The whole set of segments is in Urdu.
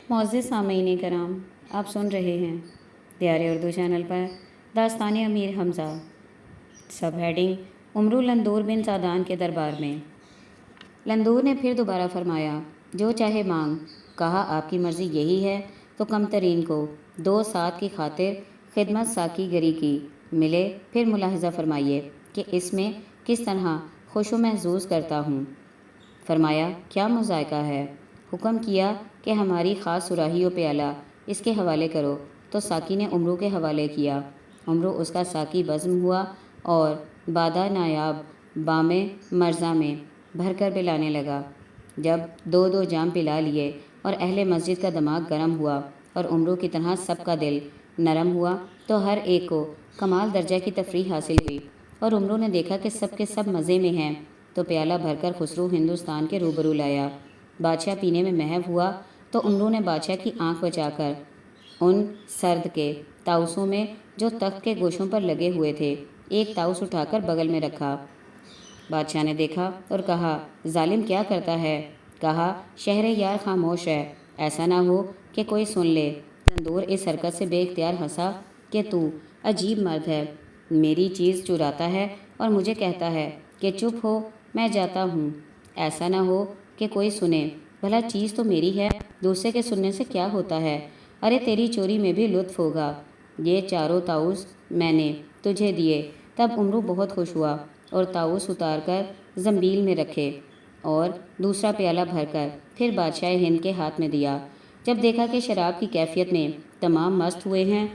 معزز سامعین کرام، آپ سن رہے ہیں دیار اردو چینل پر داستان امیر حمزہ، سب ہیڈنگ عمرو لندور بن سعدان کے دربار میں۔ لندور نے پھر دوبارہ فرمایا، جو چاہے مانگ۔ کہا، آپ کی مرضی یہی ہے تو کم ترین کو 2 ساتھ کی خاطر خدمت ساکی گری کی ملے، پھر ملاحظہ فرمائیے کہ اس میں کس طرح خوش و محظوظ کرتا ہوں۔ فرمایا، کیا مذائقہ ہے؟ حکم کیا کہ ہماری خاص صراحی و پیالہ اس کے حوالے کرو، تو ساقی نے عمرو کے حوالے کیا۔ عمرو اس کا ساقی بزم ہوا اور بادہ نایاب بام مرزا میں بھر کر پلانے لگا۔ جب 2 جام پلا لیے اور اہل مسجد کا دماغ گرم ہوا اور عمرو کی طرح سب کا دل نرم ہوا، تو ہر ایک کو کمال درجہ کی تفریح حاصل ہوئی اور عمرو نے دیکھا کہ سب کے سب مزے میں ہیں، تو پیالہ بھر کر خسرو ہندوستان کے روبرو لایا۔ بادشاہ پینے میں محو ہوا تو عمرو نے بادشاہ کی آنکھ بچا کر ان سرد کے طاؤسوں میں جو تخت کے گوشوں پر لگے ہوئے تھے ایک طاؤس اٹھا کر بغل میں رکھا۔ بادشاہ نے دیکھا اور کہا، ظالم کیا کرتا ہے؟ کہا، شہر یار خاموش ہے، ایسا نہ ہو کہ کوئی سن لے۔ لندور اس حرکت سے بے اختیار ہنسا کہ تو عجیب مرد ہے، میری چیز چراتا ہے اور مجھے کہتا ہے کہ چپ ہو، میں جاتا ہوں، ایسا نہ ہو کہ کوئی سنے۔ بھلا چیز تو میری ہے، دوسرے کے سننے سے کیا ہوتا ہے؟ ارے تیری چوری میں بھی لطف ہوگا، یہ 4 طاؤس میں نے تجھے دیے۔ تب عمرو بہت خوش ہوا اور طاؤس اتار کر زنبیل میں رکھے اور دوسرا پیالہ بھر کر پھر بادشاہ ہند کے ہاتھ میں دیا۔ جب دیکھا کہ شراب کی کیفیت میں تمام مست ہوئے ہیں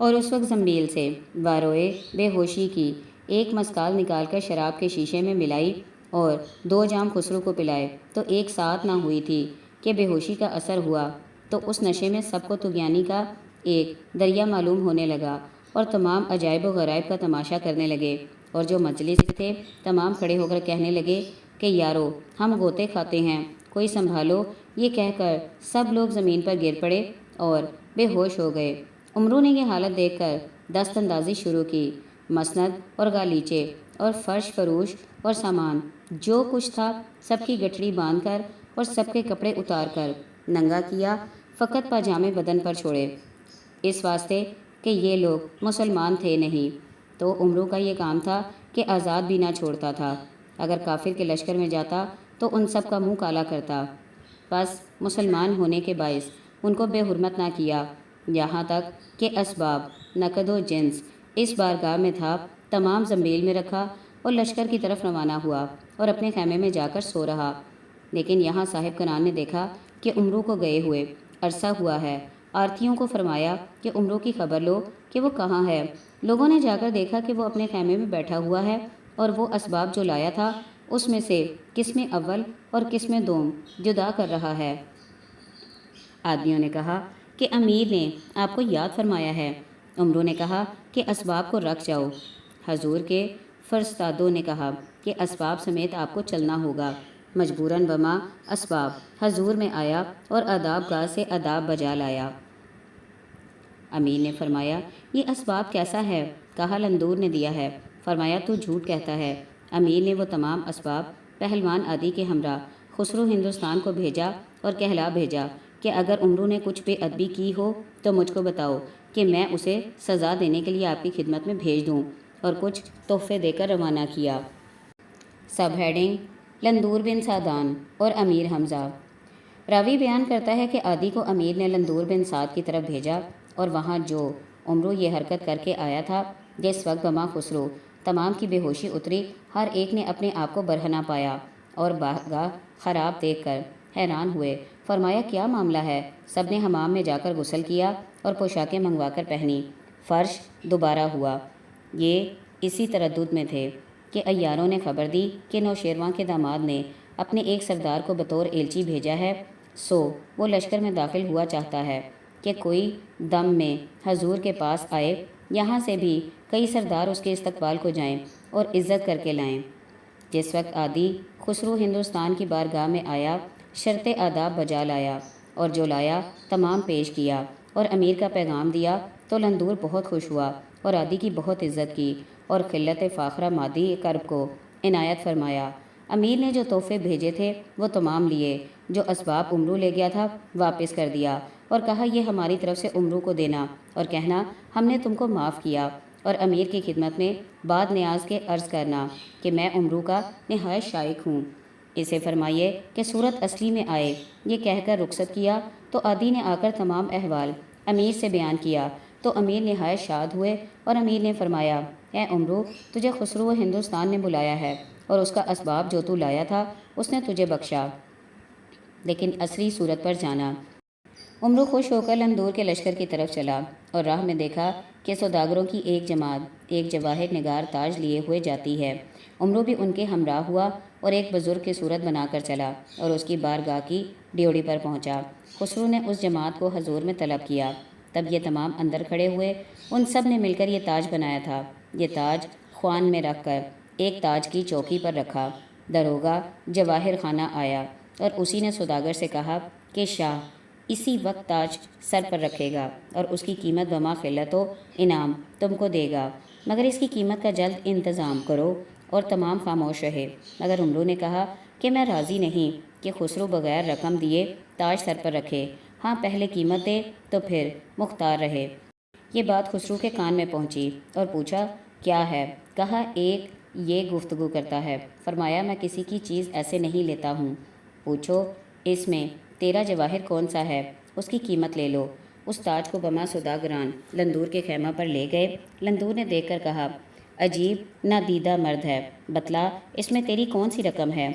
اور اس وقت زنبیل سے واروئے بے ہوشی کی ایک مسکال نکال کر شراب کے شیشے میں ملائی اور 2 جام خسرو کو پلائے، تو ایک ساتھ نہ ہوئی تھی کہ بے ہوشی کا اثر ہوا، تو اس نشے میں سب کو طغیانی کا ایک دریا معلوم ہونے لگا اور تمام عجائب و غرائب کا تماشا کرنے لگے، اور جو مجلس تھے تمام کھڑے ہو کر کہنے لگے کہ یارو، ہم غوطے کھاتے ہیں، کوئی سنبھالو۔ یہ کہہ کر سب لوگ زمین پر گر پڑے اور بے ہوش ہو گئے۔ عمرو نے یہ حالت دیکھ کر دست اندازی شروع کی۔ مسند اور غالیچے اور فرش فروش اور سامان جو کچھ تھا سب کی گٹھڑی باندھ کر اور سب کے کپڑے اتار کر ننگا کیا، فقط پاجامے بدن پر چھوڑے، اس واسطے کہ یہ لوگ مسلمان تھے نہیں۔ تو عمرو کا یہ کام تھا کہ آزاد بھی نہ چھوڑتا تھا، اگر کافر کے لشکر میں جاتا تو ان سب کا منہ کالا کرتا، بس مسلمان ہونے کے باعث ان کو بے حرمت نہ کیا، یہاں تک کہ اسباب نقد و جنس اس بارگاہ میں تھا تمام زنبیل میں رکھا اور لشکر کی طرف روانہ ہوا اور اپنے خیمے میں جا کر سو رہا۔ لیکن یہاں صاحب کنان نے دیکھا کہ عمرو کو گئے ہوئے عرصہ ہوا ہے۔ آرتیوں کو فرمایا کہ عمرو کی خبر لو کہ وہ کہاں ہے۔ لوگوں نے جا کر دیکھا کہ وہ اپنے خیمے میں بیٹھا ہوا ہے اور وہ اسباب جو لایا تھا اس میں سے قسم اول اور قسم دوم جدا کر رہا ہے۔ آدمیوں نے کہا کہ امیر نے آپ کو یاد فرمایا ہے۔ عمرو نے کہا کہ اسباب کو رکھ جاؤ۔ حضور کے فرستادوں نے کہا کہ اسباب سمیت آپ کو چلنا ہوگا۔ مجبوراً بما اسباب حضور میں آیا اور آداب گاہ سے آداب بجا لایا۔ امیر نے فرمایا، یہ اسباب کیسا ہے؟ کہا، لندور نے دیا ہے۔ فرمایا، تو جھوٹ کہتا ہے۔ امیر نے وہ تمام اسباب پہلوان عادی کے ہمراہ خسرو ہندوستان کو بھیجا اور کہلا بھیجا کہ اگر عمرو نے کچھ بے ادبی کی ہو تو مجھ کو بتاؤ کہ میں اسے سزا دینے کے لیے آپ کی خدمت میں بھیج دوں، اور کچھ تحفے دے کر روانہ کیا۔ سب ہیڈنگ لندور بن سعدان اور امیر حمزہ۔ راوی بیان کرتا ہے کہ عادی کو امیر نے لندور بن سعد کی طرف بھیجا، اور وہاں جو عمرو یہ حرکت کر کے آیا تھا، جس وقت بما خسرو تمام کی بے ہوشی اتری، ہر ایک نے اپنے آپ کو برہنہ پایا اور بارگاہ خراب دیکھ کر حیران ہوئے۔ فرمایا، کیا معاملہ ہے؟ سب نے حمام میں جا کر غسل کیا اور پوشاکیں منگوا کر پہنی۔ فرش دوبارہ ہوا۔ یہ اسی تردد میں تھے کہ عیاروں نے خبر دی کہ نوشیروان کے داماد نے اپنے ایک سردار کو بطور ایلچی بھیجا ہے، سو وہ لشکر میں داخل ہوا چاہتا ہے کہ کوئی دم میں حضور کے پاس آئے، یہاں سے بھی کئی سردار اس کے استقبال کو جائیں اور عزت کر کے لائیں۔ جس وقت عادی خسرو ہندوستان کی بارگاہ میں آیا، شرط آداب بجا لایا اور جو لایا تمام پیش کیا اور امیر کا پیغام دیا، تو لندور بہت خوش ہوا اور عادی کی بہت عزت کی اور خلت فاخرہ مادی کرب کو عنایت فرمایا۔ امیر نے جو تحفے بھیجے تھے وہ تمام لیے جو اسباب عمرو لے گیا تھا واپس کر دیا اور کہا یہ ہماری طرف سے عمرو کو دینا اور کہنا ہم نے تم کو معاف کیا، اور امیر کی خدمت میں بعد نیاز کے عرض کرنا کہ میں عمرو کا نہایت شائق ہوں، اسے فرمائیے کہ صورت اصلی میں آئے۔ یہ کہہ کر رخصت کیا تو عادی نے آ کر تمام احوال امیر سے بیان کیا تو امیر نہایت شاد ہوئے اور امیر نے فرمایا اے عمرو، تجھے خسرو ہندوستان نے بلایا ہے اور اس کا اسباب جو تو لایا تھا اس نے تجھے بخشا، لیکن اصلی صورت پر جانا۔ عمرو خوش ہو کر لندور کے لشکر کی طرف چلا اور راہ میں دیکھا کہ سوداگروں کی ایک جماعت ایک جواہر نگار تاج لیے ہوئے جاتی ہے۔ عمرو بھی ان کے ہمراہ ہوا اور ایک بزرگ کی صورت بنا کر چلا اور اس کی بارگاہ کی ڈیوڑی پر پہنچا۔ خسرو نے اس جماعت کو حضور میں طلب کیا، تب یہ تمام اندر کھڑے ہوئے، ان سب نے مل کر یہ تاج بنایا تھا۔ یہ تاج خوان میں رکھ کر ایک تاج کی چوکی پر رکھا۔ دروگا جواہر خانہ آیا اور اسی نے سوداگر سے کہا کہ شاہ اسی وقت تاج سر پر رکھے گا اور اس کی قیمت بما قلت و انعام تم کو دے گا، مگر اس کی قیمت کا جلد انتظام کرو، اور تمام خاموش رہے۔ مگر عمرو نے کہا کہ میں راضی نہیں کہ خسرو بغیر رقم دیے تاج سر پر رکھے، ہاں پہلے قیمت دے تو پھر مختار رہے۔ یہ بات خسرو کے کان میں پہنچی اور پوچھا کیا ہے؟ کہا ایک یہ گفتگو کرتا ہے۔ فرمایا میں کسی کی چیز ایسے نہیں لیتا ہوں، پوچھو اس میں تیرا جواہر کون سا ہے، اس کی قیمت لے لو۔ اس تاج کو بما سوداگران لندور کے خیمہ پر لے گئے۔ لندور نے دیکھ کر کہا عجیب نادیدہ مرد ہے، بتلا اس میں تیری کون سی رقم ہے،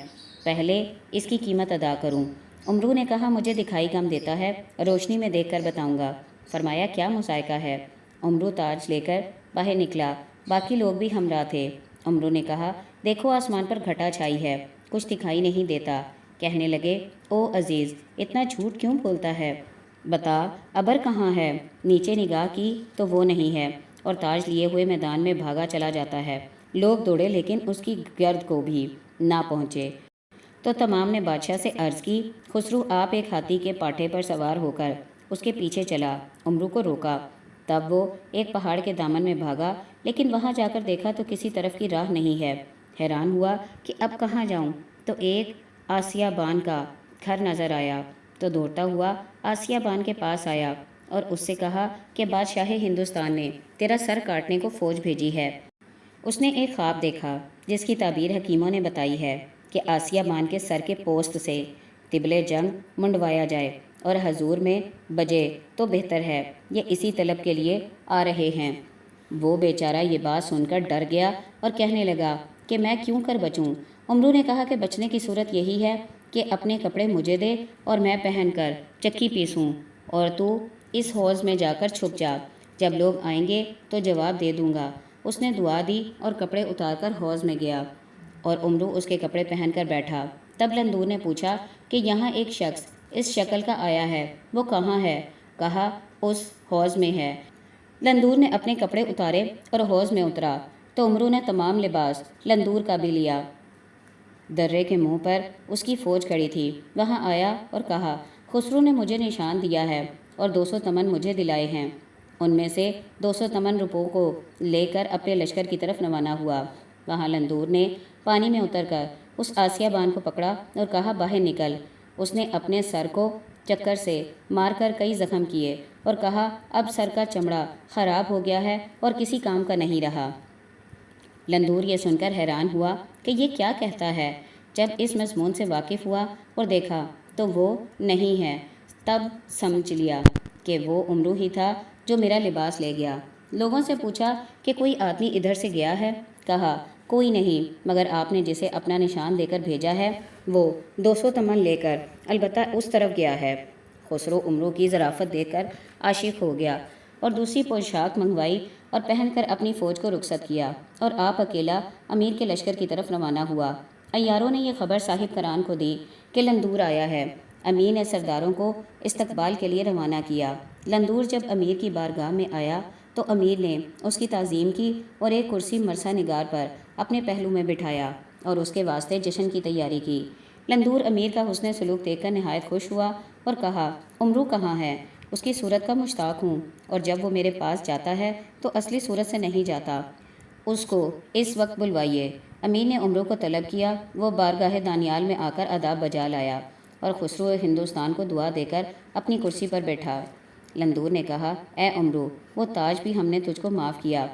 پہلے اس کی قیمت ادا کروں۔ عمرو نے کہا مجھے دکھائی کم دیتا ہے، روشنی میں دیکھ کر بتاؤں گا۔ فرمایا کیا مذائقہ ہے؟ عمرو تاج لے کر باہر نکلا، باقی لوگ بھی ہمراہ تھے۔ عمرو نے کہا دیکھو آسمان پر گھٹا چھائی ہے، کچھ دکھائی نہیں دیتا۔ کہنے لگے او عزیز اتنا جھوٹ کیوں بولتا ہے، بتا ابر کہاں ہے؟ نیچے نگاہ کی تو وہ نہیں ہے اور تاج لیے ہوئے میدان میں بھاگا چلا جاتا ہے۔ لوگ دوڑے لیکن اس کی گرد کو بھی نہ پہنچے تو تمام نے بادشاہ سے عرض کی خسرو آپ ایک ہاتھی کے پاٹھے پر سوار ہو کر اس کے پیچھے چلا۔ عمرو کو روکا، تب وہ ایک پہاڑ کے دامن میں بھاگا، لیکن وہاں جا کر دیکھا تو کسی طرف کی راہ نہیں ہے۔ حیران ہوا کہ اب کہاں جاؤں، تو ایک آسیہ بان کا گھر نظر آیا تو دوڑتا ہوا آسیہ بان کے پاس آیا اور اس سے کہا کہ بادشاہ ہندوستان نے تیرا سر کاٹنے کو فوج بھیجی ہے۔ اس نے ایک خواب دیکھا جس کی تعبیر حکیموں نے بتائی ہے کہ آسیہ بان کے سر کے پوست سے طبلِ جنگ منڈوایا جائے اور حضور میں بجے تو بہتر ہے، یہ اسی طلب کے لیے آ رہے ہیں۔ وہ بیچارہ یہ بات سن کر ڈر گیا اور کہنے لگا کہ میں کیوں کر بچوں؟ عمرو نے کہا کہ بچنے کی صورت یہی ہے کہ اپنے کپڑے مجھے دے اور میں پہن کر چکی پیسوں، اور تو اس حوض میں جا کر چھپ جا، جب لوگ آئیں گے تو جواب دے دوں گا۔ اس نے دعا دی اور کپڑے اتار کر حوض میں گیا اور عمرو اس کے کپڑے پہن کر بیٹھا۔ تب لندور نے پوچھا کہ یہاں ایک شخص اس شکل کا آیا ہے، وہ کہاں ہے؟ کہا اس حوض میں ہے۔ لندور نے اپنے کپڑے اتارے اور حوض میں اترا تو عمرو نے تمام لباس لندور کا بھی لیا۔ درے کے منہ پر اس کی فوج کھڑی تھی، وہاں آیا اور کہا خسرو نے مجھے نشان دیا ہے اور 200 تمن مجھے دلائے ہیں۔ ان میں سے 200 تمن روپوں کو لے کر اپنے لشکر کی طرف روانہ ہوا۔ وہاں لندور نے پانی میں اتر کر اس آسیہ بان کو پکڑا اور کہا باہر نکل۔ اس نے اپنے سر کو چکر سے مار کر کئی زخم کیے اور کہا اب سر کا چمڑا خراب ہو گیا ہے اور کسی کام کا نہیں رہا۔ لندور یہ سن کر حیران ہوا کہ یہ کیا کہتا ہے۔ جب اس مضمون سے واقف ہوا اور دیکھا تو وہ نہیں ہے، تب سمجھ لیا کہ وہ عمرو ہی تھا جو میرا لباس لے گیا۔ لوگوں سے پوچھا کہ کوئی آدمی ادھر سے گیا ہے؟ کہا کوئی نہیں، مگر آپ نے جسے اپنا نشان دے کر بھیجا ہے وہ 200 تمن لے کر البتہ اس طرف گیا ہے۔ خسرو عمرو کی ظرافت دیکھ کر عاشق ہو گیا اور دوسری پوشاک منگوائی اور پہن کر اپنی فوج کو رخصت کیا اور آپ اکیلا امیر کے لشکر کی طرف روانہ ہوا۔ عیاروں نے یہ خبر صاحب کران کو دی کہ لندور آیا ہے۔ امیر نے سرداروں کو استقبال کے لیے روانہ کیا۔ لندور جب امیر کی بارگاہ میں آیا تو امیر نے اس کی تعظیم کی اور ایک کرسی مرثا نگار پر اپنے پہلو میں بٹھایا اور اس کے واسطے جشن کی تیاری کی۔ لندور امیر کا حسن سلوک دیکھ کر نہایت خوش ہوا اور کہا عمرو کہاں ہے؟ اس کی صورت کا مشتاق ہوں، اور جب وہ میرے پاس جاتا ہے تو اصلی صورت سے نہیں جاتا، اس کو اس وقت بلوائیے۔ امیر نے عمرو کو طلب کیا، وہ بارگاہ دانیال میں آ کر آداب بجا لایا اور خسرو ہندوستان کو دعا دے کر اپنی کرسی پر بیٹھا۔ لندور نے کہا، اے عمرو، وہ تاج بھی ہم نے تجھ کو معاف کیا۔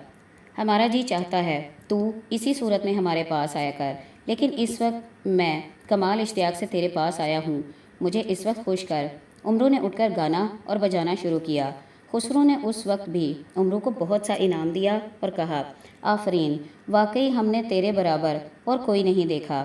ہمارا جی چاہتا ہے تو اسی صورت میں ہمارے پاس آیا کر، لیکن اس وقت میں کمال اشتیاق سے تیرے پاس آیا ہوں، مجھے اس وقت خوش کر۔ عمرو نے اٹھ کر گانا اور بجانا شروع کیا۔ خسرو نے اس وقت بھی عمرو کو بہت سا انعام دیا اور کہا، آفرین، واقعی ہم نے تیرے برابر اور کوئی نہیں دیکھا۔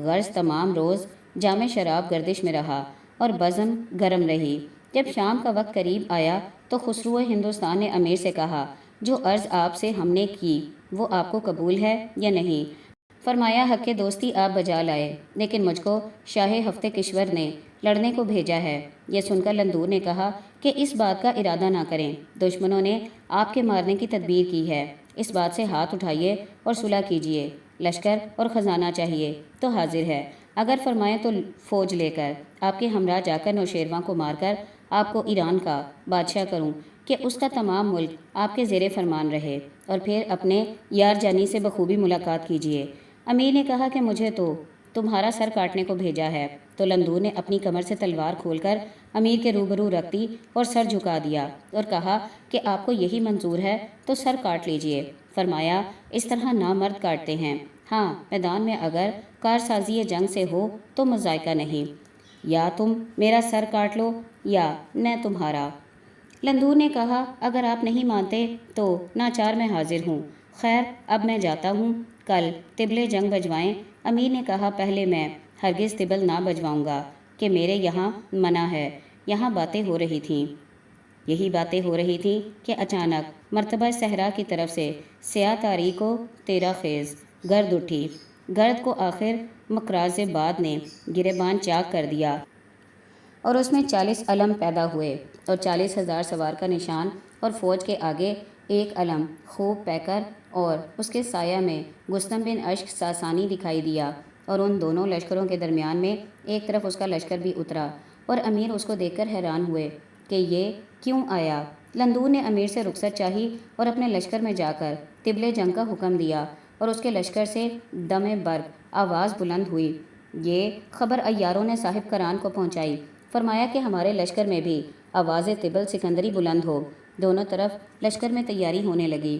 غرض تمام روز جام شراب گردش میں رہا اور بزم گرم رہی۔ جب شام کا وقت قریب آیا تو خسرو ہندوستان نے امیر سے کہا، جو عرض آپ سے ہم نے کی وہ آپ کو قبول ہے یا نہیں؟ فرمایا، حق کے دوستی آپ بجا لائے، لیکن مجھ کو شاہ ہفتے کشور نے لڑنے کو بھیجا ہے۔ یہ سن کر لندور نے کہا کہ اس بات کا ارادہ نہ کریں، دشمنوں نے آپ کے مارنے کی تدبیر کی ہے، اس بات سے ہاتھ اٹھائیے اور صلح کیجیے۔ لشکر اور خزانہ چاہیے تو حاضر ہے، اگر فرمائیں تو فوج لے کر آپ کے ہمراہ جا کر نوشیروان کو مار کر آپ کو ایران کا بادشاہ کروں کہ اس کا تمام ملک آپ کے زیر فرمان رہے، اور پھر اپنے یار جانی سے بخوبی ملاقات کیجیے۔ امیر نے کہا کہ مجھے تو تمہارا سر کاٹنے کو بھیجا ہے، تو لندور نے اپنی کمر سے تلوار کھول کر امیر کے روبرو رکھ دی اور سر جھکا دیا اور کہا کہ آپ کو یہی منظور ہے تو سر کاٹ لیجیے۔ فرمایا، اس طرح نامرد کاٹتے ہیں، ہاں میدان میں اگر کارسازی جنگ سے ہو تو مذائقہ نہیں، یا تم میرا سر کاٹ لو یا میں تمہارا۔ لندور نے کہا، اگر آپ نہیں مانتے تو ناچار میں حاضر ہوں، خیر اب میں جاتا ہوں، کل طبلِ جنگ بجوائیں۔ امیر نے کہا، پہلے میں ہرگز طبل نہ بجواؤں گا کہ میرے یہاں منع ہے۔ یہاں باتیں ہو رہی تھیں، یہی باتیں ہو رہی تھیں کہ اچانک مرتبہ صحرا کی طرف سے سیاہ تاریک و تیرہ خیز گرد اٹھی۔ گرد کو آخر مکراز باد نے گریباں چاک کر دیا اور اس میں 40 علم پیدا ہوئے اور 40,000 سوار کا نشان، اور فوج کے آگے ایک علم خوب پیکر اور اس کے سایہ میں گستم بن اشک ساسانی دکھائی دیا، اور ان دونوں لشکروں کے درمیان میں ایک طرف اس کا لشکر بھی اترا، اور امیر اس کو دیکھ کر حیران ہوئے کہ یہ کیوں آیا۔ لندور نے امیر سے رخصت چاہی اور اپنے لشکر میں جا کر طبلِ جنگ کا حکم دیا، اور اس کے لشکر سے دم برق آواز بلند ہوئی۔ یہ خبر عیاروں نے صاحب کران کو پہنچائی۔ فرمایا کہ ہمارے لشکر میں بھی آواز طبل سکندری بلند ہو۔ دونوں طرف لشکر میں تیاری ہونے لگی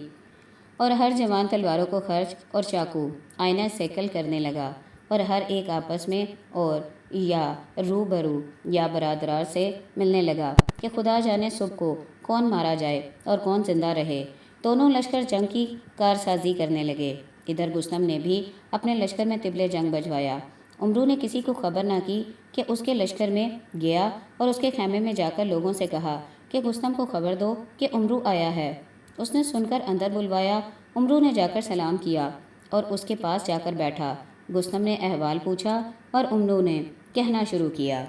اور ہر جوان تلواروں کو خرچ اور چاقو آئینہ سیکل کرنے لگا، اور ہر ایک آپس میں اور یا روبرو یا برادرار سے ملنے لگا کہ خدا جانے صبح کو کون مارا جائے اور کون زندہ رہے۔ دونوں لشکر جنگ کی کارسازی کرنے لگے۔ ادھر گستم نے بھی اپنے لشکر میں طبلِ جنگ بجوایا۔ عمرو نے کسی کو خبر نہ کی کہ اس کے لشکر میں گیا اور اس کے خیمے میں جا کر لوگوں سے کہا کہ گستم کو خبر دو کہ عمرو آیا ہے۔ اس نے سن کر اندر بلوایا۔ عمرو نے جا کر سلام کیا اور اس کے پاس جا کر بیٹھا۔ گستم نے احوال پوچھا اور عمرو نے کہنا شروع کیا۔